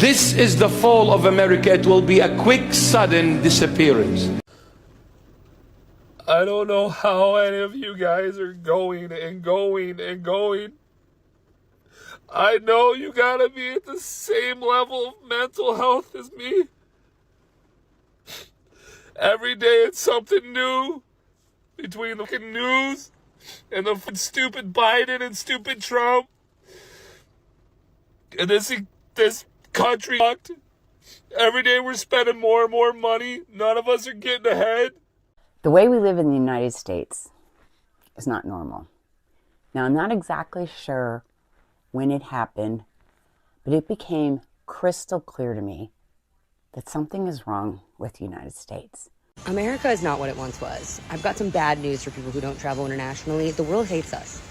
This is the fall of America. It will be a quick, sudden disappearance. I don't know how any of you guys are going and going and going. I know you gotta be at the same level of mental health as me. Every day it's something new between the fucking news and the stupid Biden and stupid Trump. And this country fucked. Every day we're spending more and more money. None of us are getting ahead. The way we live in the United States is not normal. Now, I'm not exactly sure when it happened, but it became crystal clear to me that something is wrong with the United States. America is not what it once was. I've got some bad news for people who don't travel internationally. The world hates us,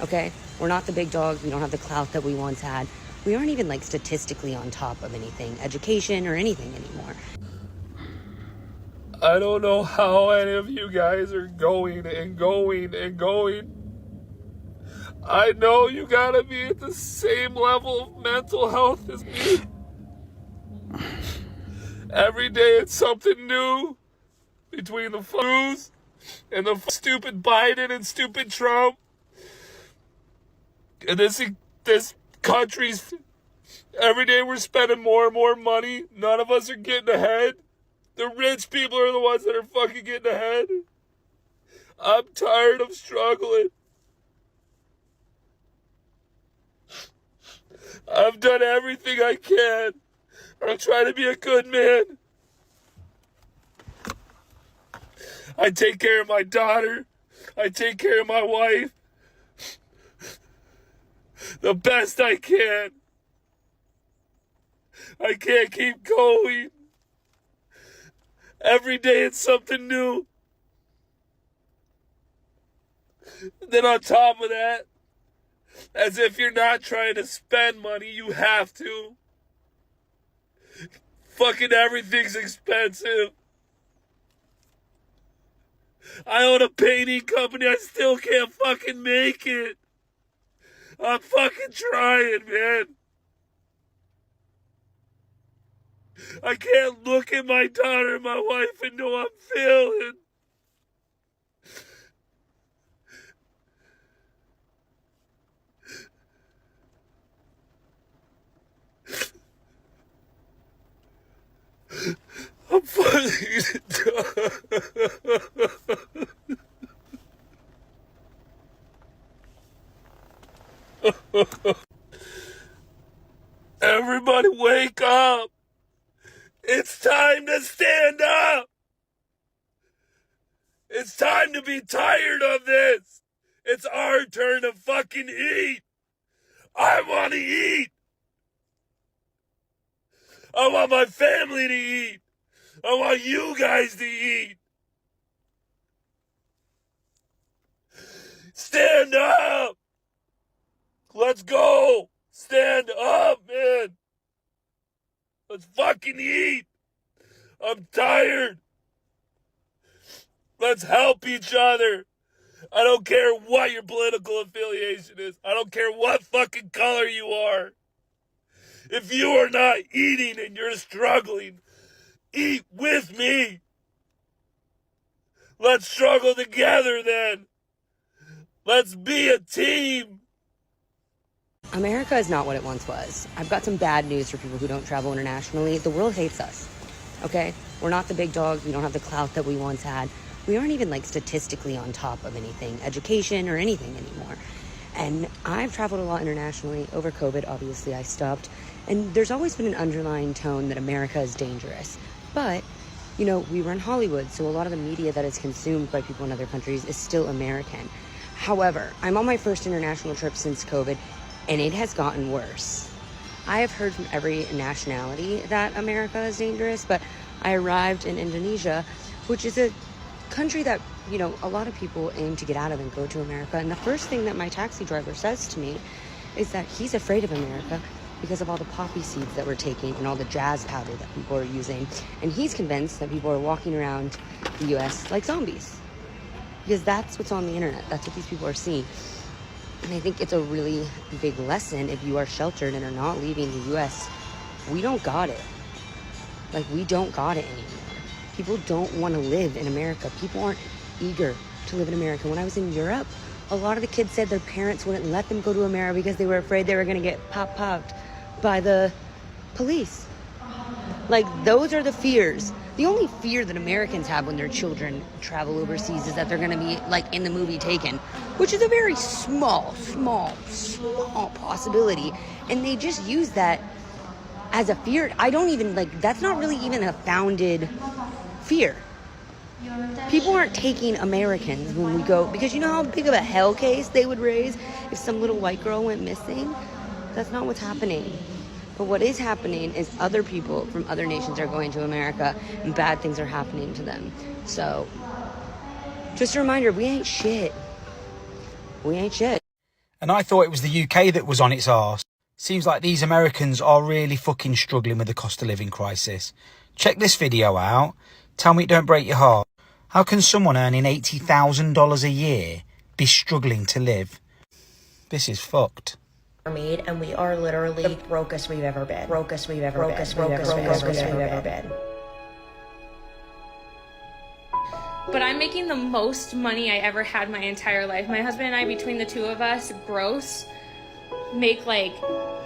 okay? We're not the big dogs. We don't have the clout that we once had. We aren't even like statistically on top of anything, education or anything anymore. I don't know how any of you guys are going and going and going. I know you gotta be at the same level of mental health as me. Every day it's something new between the news and the stupid Biden and stupid Trump. And this country's, every day we're spending more and more money. None of us are getting ahead. The rich people are the ones that are fucking getting ahead. I'm tired of struggling. I've done everything I can. I'm trying to be a good man. I take care of my daughter. I take care of my wife. The best I can. I can't keep going. Every day it's something new. Then on top of that, as if you're not trying to spend money, you have to. Fucking everything's expensive. I own a painting company, I still can't fucking make it. I'm fucking trying, man. I can't look at my daughter and my wife and know I'm failing. I'm fucking Everybody wake up. It's time to stand up. It's time to be tired of this. It's our turn to fucking eat. I want to eat. I want my family to eat. I want you guys to eat. Stand up. Let's go. Stand up, man. Let's fucking eat. I'm tired. Let's help each other. I don't care what your political affiliation is. I don't care what fucking color you are. If you are not eating and you're struggling, eat with me. Let's struggle together then. Let's be a team. America is not what it once was. I've got some bad news for people who don't travel internationally. The world hates us, okay? We're not the big dogs. We don't have the clout that we once had. We aren't even like statistically on top of anything, education or anything anymore. And I've traveled a lot internationally. Over COVID, obviously, I stopped. And there's always been an underlying tone that America is dangerous. But, you know, we run Hollywood, so a lot of the media that is consumed by people in other countries is still American. However, I'm on my first international trip since COVID, and it has gotten worse. I have heard from every nationality that America is dangerous, but I arrived in Indonesia, which is a country that, you know, a lot of people aim to get out of and go to America. And the first thing that my taxi driver says to me is that he's afraid of America because of all the poppy seeds that we're taking and all the jazz powder that people are using. And he's convinced that people are walking around the US like zombies, because that's what's on the internet. That's what these people are seeing. And I think it's a really big lesson if you are sheltered and are not leaving the US we don't got it. Like, we don't got it anymore. People don't want to live in America. People aren't eager to live in America. When I was in Europe, a lot of the kids said their parents wouldn't let them go to America because they were afraid they were going to get popped by the police. Like, those are the fears. The only fear that Americans have when their children travel overseas is that they're going to be, like in the movie Taken, which is a very small possibility. And they just use that as a fear. I don't even, like, that's not really even a founded fear. People aren't taking Americans when we go, because you know how big of a hell case they would raise if some little white girl went missing? That's not what's happening. But what is happening is other people from other nations are going to America and bad things are happening to them. So, just a reminder, we ain't shit. We ain't shit. And I thought it was the UK that was on its arse. Seems like these Americans are really fucking struggling with the cost of living crisis. Check this video out. Tell me it don't break your heart. How can someone earning $80,000 a year be struggling to live? This is fucked. Made, and we are literally the brokest we've ever been. Brokest we've ever been. But I'm making the most money I ever had my entire life. My husband and I, between the two of us, gross, make like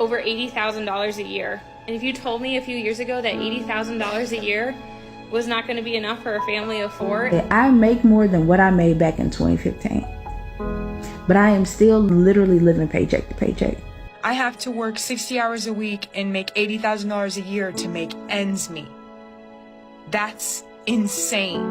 over $80,000 a year. And if you told me a few years ago that $80,000 a year was not going to be enough for a family of four. I make more than what I made back in 2015. But I am still literally living paycheck to paycheck. I have to work 60 hours a week and make $80,000 a year to make ends meet. That's insane.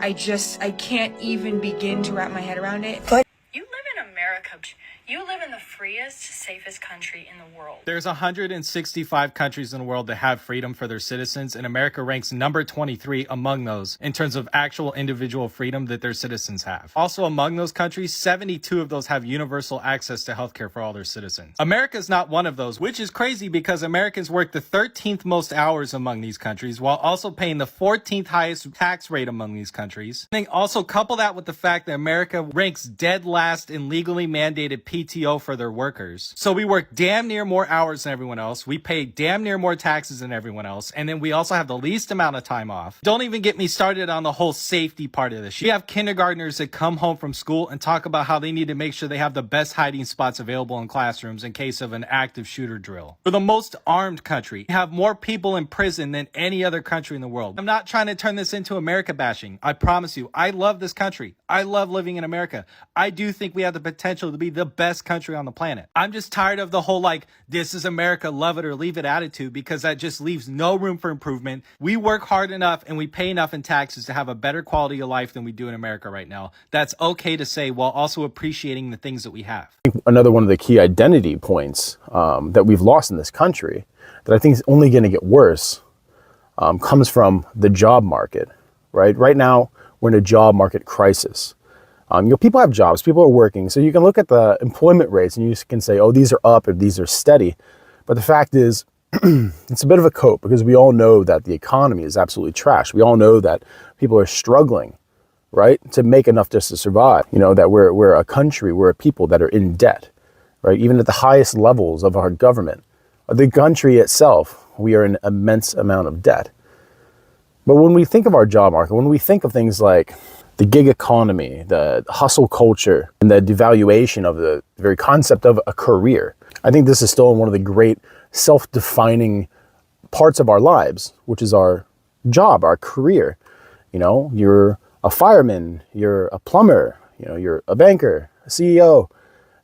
I can't even begin to wrap my head around it. You live in America. You live in the freest, safest country in the world. There's 165 countries in the world that have freedom for their citizens, and America ranks number 23 among those in terms of actual individual freedom that their citizens have. Also, among those countries, 72 of those have universal access to healthcare for all their citizens. America's not one of those, which is crazy because Americans work the 13th most hours among these countries while also paying the 14th highest tax rate among these countries. And also couple that with the fact that America ranks dead last in legally mandated PTO for their workers. So we work damn near more hours than everyone else. We pay damn near more taxes than everyone else. And then we also have the least amount of time off. Don't even get me started on the whole safety part of this. We have kindergartners that come home from school and talk about how they need to make sure they have the best hiding spots available in classrooms in case of an active shooter drill. We're the most armed country. We have more people in prison than any other country in the world. I'm not trying to turn this into America bashing. I promise you, I love this country. I love living in America. I do think we have the potential to be the best country on the planet. I'm just tired of the whole like, this is America, love it or leave it attitude, because that just leaves no room for improvement. We work hard enough and we pay enough in taxes to have a better quality of life than we do in America right now. That's okay to say while also appreciating the things that we have. Another one of the key identity points that we've lost in this country that I think is only going to get worse comes from the job market, right? Right now, we're in a job market crisis. People have jobs, people are working, so you can look at the employment rates and you can say, oh, these are up or these are steady. But the fact is, it's a bit of a cope because we all know that the economy is absolutely trash. We all know that people are struggling, right, to make enough just to survive. You know, that we're a country, we're a people that are in debt, right? Even at the highest levels of our government, the country itself, we are in an immense amount of debt. But when we think of our job market, when we think of things like the gig economy, the hustle culture, and the devaluation of the very concept of a career, I think this is still one of the great self-defining parts of our lives, which is our job, our career. You know, you're a fireman, you're a plumber, you know, you're a banker, a CEO,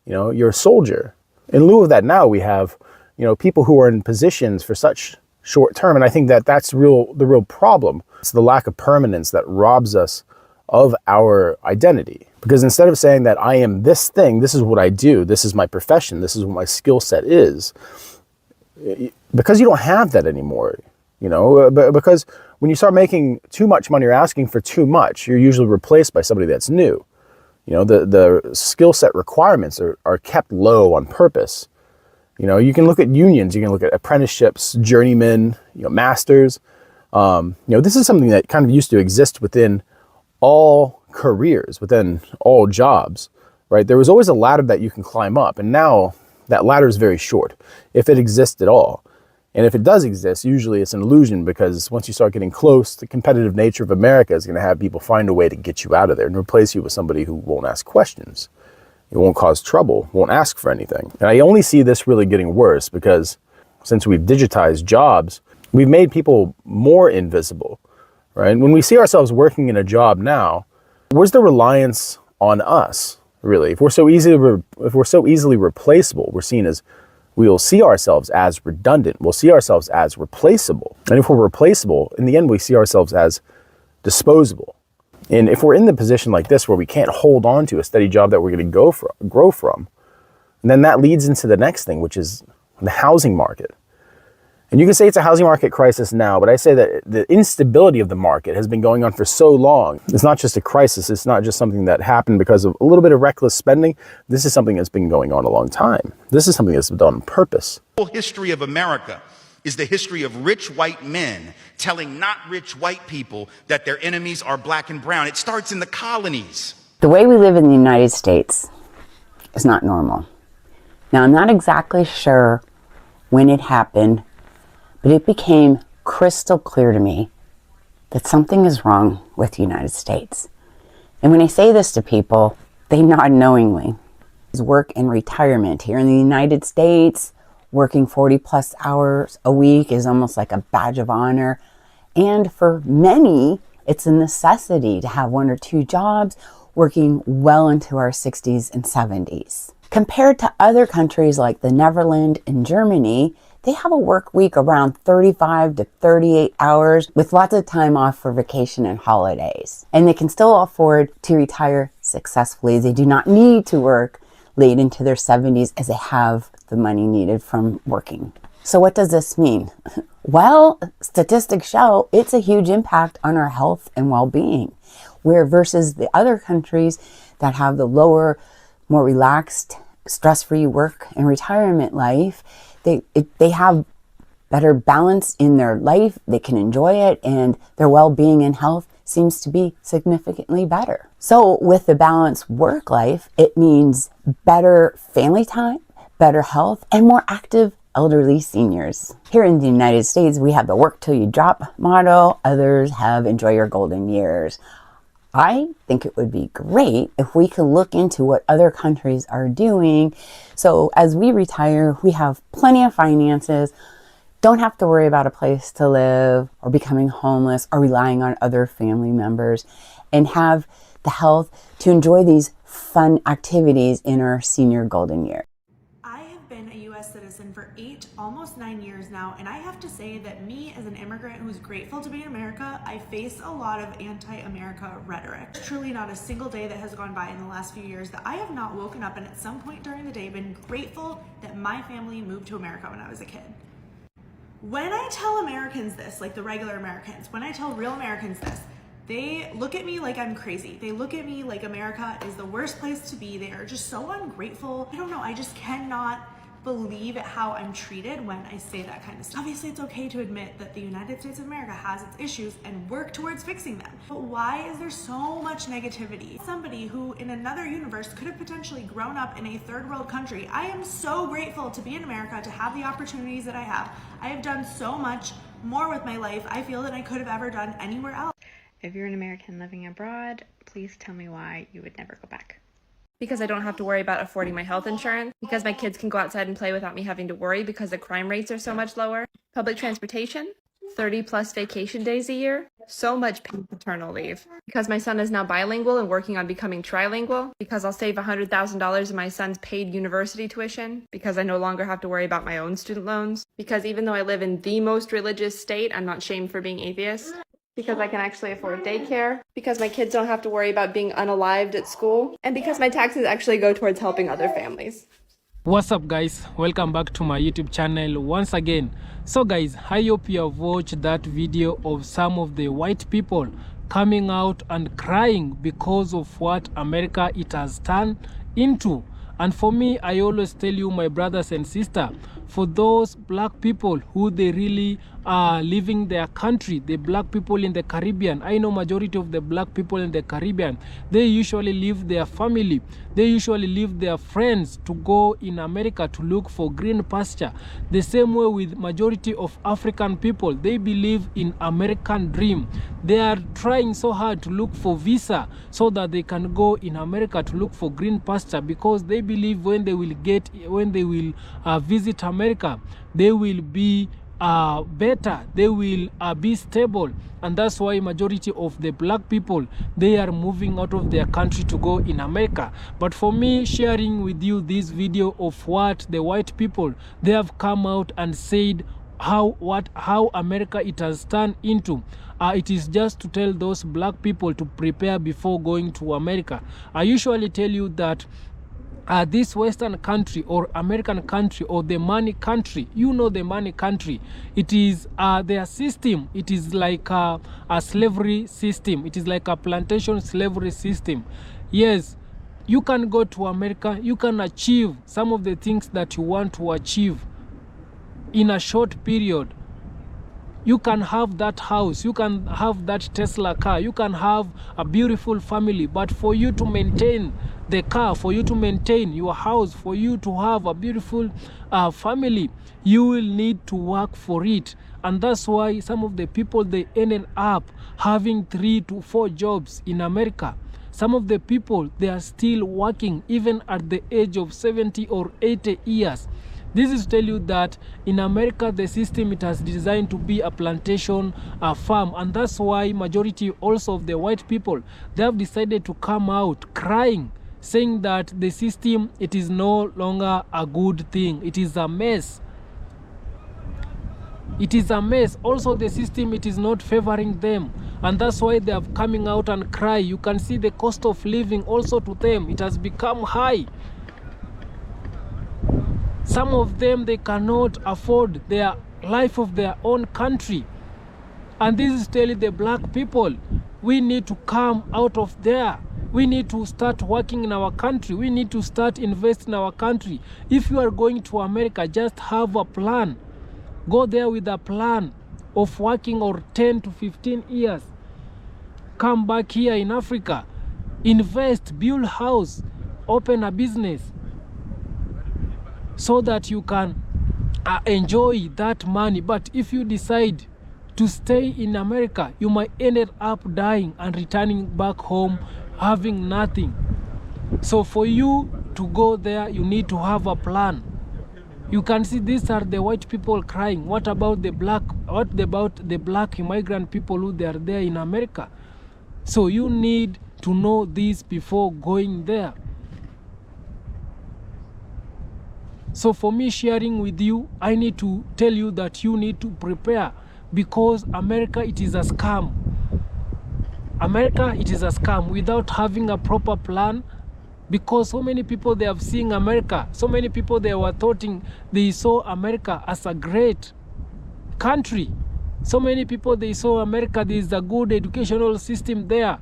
you know, you're a soldier. In lieu of that, now we have, you know, people who are in positions for such short term, and I think that that's the real problem. It's the lack of permanence that robs us of our identity. Because instead of saying that I am this thing, this is what I do, this is my profession, this is what my skill set is, because you don't have that anymore, you know, because when you start making too much money or asking for too much, you're usually replaced by somebody that's new. You know, the skill set requirements are kept low on purpose. You know, you can look at unions, you can look at apprenticeships, journeymen, you know, masters. You know, this is something that kind of used to exist within all careers, within all jobs, right? There was always a ladder that you can climb up, and now that ladder is very short, if it exists at all. And if it does exist, usually it's an illusion, because once you start getting close, the competitive nature of America is going to have people find a way to get you out of there and replace you with somebody who won't ask questions. It won't cause trouble, won't ask for anything. And I only see this really getting worse because since we've digitized jobs, we've made people more invisible, right? When we see ourselves working in a job now, where's the reliance on us, really? If we're so easily replaceable, we'll see ourselves as redundant. We'll see ourselves as replaceable. And if we're replaceable, in the end, we see ourselves as disposable. And if we're in the position like this where we can't hold on to a steady job that we're going to grow from, then that leads into the next thing, which is the housing market. And you can say it's a housing market crisis now, but I say that the instability of the market has been going on for so long. It's not just a crisis. It's not just something that happened because of a little bit of reckless spending. This is something that's been going on a long time. This is something that's been done on purpose. The whole history of America is the history of rich white men telling not rich white people that their enemies are black and brown. It starts in the colonies. The way we live in the United States is not normal. Now, I'm not exactly sure when it happened, but it became crystal clear to me that something is wrong with the United States. And when I say this to people, they nod knowingly. Work and retirement here in the United States, working 40 plus hours a week is almost like a badge of honor. And for many, it's a necessity to have one or two jobs, working well into our 60s and 70s. Compared to other countries like the Netherlands and Germany, they have a work week around 35 to 38 hours with lots of time off for vacation and holidays. And they can still afford to retire successfully. They do not need to work late into their 70s as they have the money needed from working. So what does this mean? Well, statistics show it's a huge impact on our health and well-being, where versus the other countries that have the lower, more relaxed, stress-free work and retirement life, they have better balance in their life, they can enjoy it, and their well-being and health seems to be significantly better. So with the balanced work life, it means better family time, better health, and more active elderly seniors. Here in the United States, we have the work till you drop motto. Others have enjoy your golden years. I think it would be great if we could look into what other countries are doing. So as we retire, we have plenty of finances, don't have to worry about a place to live or becoming homeless or relying on other family members, and have the health to enjoy these fun activities in our senior golden year. Citizen for 8, almost 9 years now, and I have to say that me as an immigrant who's grateful to be in America, I face a lot of anti-America rhetoric. There's truly not a single day that has gone by in the last few years that I have not woken up and at some point during the day been grateful that my family moved to America when I was a kid. When I tell Americans this, like the regular Americans, when I tell real Americans this, they look at me like I'm crazy. They look at me like America is the worst place to be. They are just so ungrateful. I don't know, I just cannot believe at how I'm treated when I say that kind of stuff. Obviously, it's okay to admit that the United States of America has its issues and work towards fixing them. But why is there so much negativity? Somebody who in another universe could have potentially grown up in a third world country. I am so grateful to be in America, to have the opportunities that I have. I have done so much more with my life, I feel, than I could have ever done anywhere else. If you're an American living abroad, please tell me why you would never go back. Because I don't have to worry about affording my health insurance, because my kids can go outside and play without me having to worry because the crime rates are so much lower, public transportation, 30 plus vacation days a year, so much paid paternal leave, because my son is now bilingual and working on becoming trilingual, because I'll save $100,000 in my son's paid university tuition, because I no longer have to worry about my own student loans, because even though I live in the most religious state, I'm not shamed for being atheist, because I can actually afford daycare, because my kids don't have to worry about being unalived at school, and because my taxes actually go towards helping other families. What's up guys, welcome back to my YouTube channel once again. So guys, I hope you have watched that video of some of the white people coming out and crying because of what America it has turned into. And for me, I always tell you, my brothers and sisters, for those black people who they really are leaving their country, the black people in the Caribbean. I know majority of the black people in the Caribbean, they usually leave their family, they usually leave their friends to go in America to look for green pasture. The same way with majority of African people, they believe in American dream. They are trying so hard to look for visa so that they can go in America to look for green pasture, because they believe when they will visit America, they will be better, they will be stable. And that's why majority of the black people, they are moving out of their country to go in America. But for me, sharing with you this video of what the white people, they have come out and said how America it has turned into. It is just to tell those black people to prepare before going to America. I usually tell you that this Western country or American country or the money country, you know, the money country, it is their system. It is like a slavery system. It is like a plantation slavery system. Yes, you can go to America, you can achieve some of the things that you want to achieve in a short period. You can have that house, you can have that Tesla car, you can have a beautiful family, but for you to maintain the car, for you to maintain your house, for you to have a beautiful family, you will need to work for it. And that's why some of the people, they ended up having 3 to 4 jobs in America. Some of the people, they are still working even at the age of 70 or 80 years. This is to tell you that in America, the system, it has designed to be a plantation farm. And that's why majority also of the white people, they have decided to come out crying, saying that the system, it is no longer a good thing. It is a mess. It is a mess. Also, the system, it is not favoring them. And that's why they are coming out and cry. You can see the cost of living also to them. It has become high. Some of them, they cannot afford their life of their own country. And this is telling the black people, we need to come out of there. We need to start working in our country. We need to start investing in our country. If you are going to America, just have a plan. Go there with a plan of working or 10 to 15 years. Come back here in Africa. Invest, build house, open a business, so that you can enjoy that money. But if you decide to stay in America, you might end up dying and returning back home having nothing. So for you to go there, you need to have a plan. You can see these are the white people crying. What about the black? What about the black immigrant people who they are there in America? So you need to know this before going there. So for me, sharing with you, I need to tell you that you need to prepare, because America, it is a scam. America, it is a scam without having a proper plan, because so many people, they have seen America. So many people, they were thinking they saw America as a great country. So many people, they saw America, there is a good educational system there.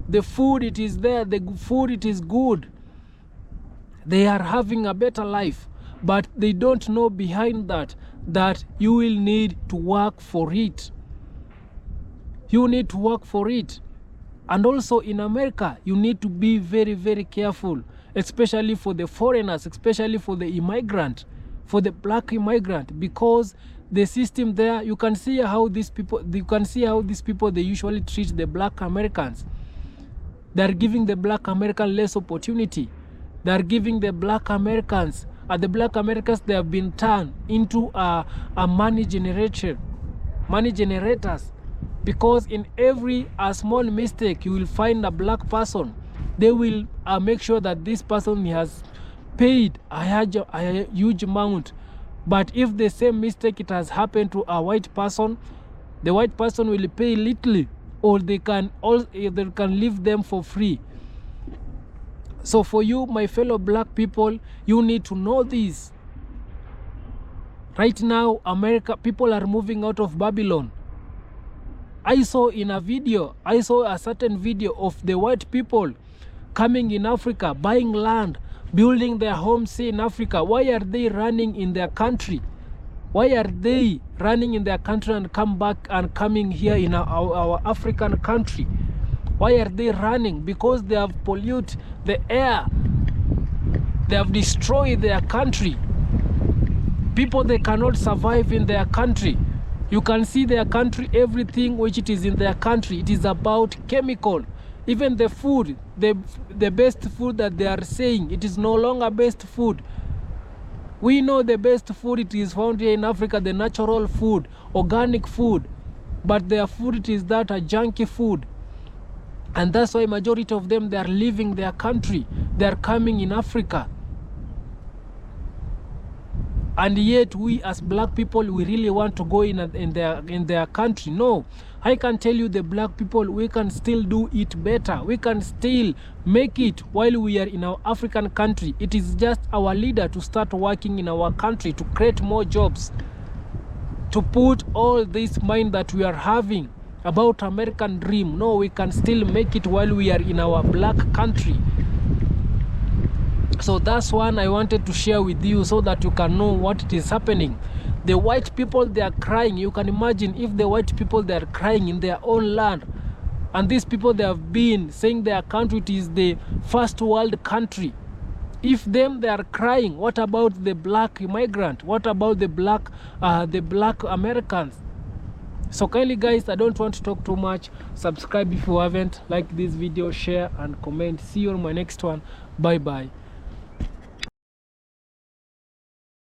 The food, it is there. The food, it is good. They are having a better life. But they don't know behind that you will need to work for it. You need to work for it. And also in America, you need to be very, very careful, especially for the foreigners, especially for the immigrant, for the black immigrant, because the system there, you can see how these people, they usually treat the black Americans. They're giving the black American less opportunity. They're giving the black Americans, the black Americans, they have been turned into a money generators, because in every small mistake, you will find a black person. They will make sure that this person has paid a huge amount. But if the same mistake it has happened to a white person, the white person will pay little, or they can leave them for free. So for you, my fellow black people, you need to know this. Right now, America, people are moving out of Babylon. I saw a certain video of the white people coming in Africa, buying land, building their homes in Africa. Why are they running in their country? Why are they running in their country and come back and coming here in our African country? Why are they running? Because they have polluted the air. They have destroyed their country. People, they cannot survive in their country. You can see their country, everything which it is in their country, it is about chemical. Even the food, the best food that they are saying, it is no longer best food. We know the best food, it is found here in Africa, the natural food, organic food. But their food, it is that a junky food. And that's why majority of them, they are leaving their country. They are coming in Africa. And yet we as black people, we really want to go in their country. No, I can tell you, the black people, we can still do it better. We can still make it while we are in our African country. It is just our leader to start working in our country to create more jobs, to put all this mind that we are having about American dream. No, we can still make it while we are in our black country. So that's one I wanted to share with you, so that you can know what it is happening. The white people, they are crying. You can imagine if the white people, they are crying in their own land. And these people, they have been saying their country, it is the first world country. If them, they are crying, what about the black immigrant? What about the black Americans? So kindly guys, I don't want to talk too much. Subscribe if you haven't. Like this video, share and comment. See you on my next one. Bye bye.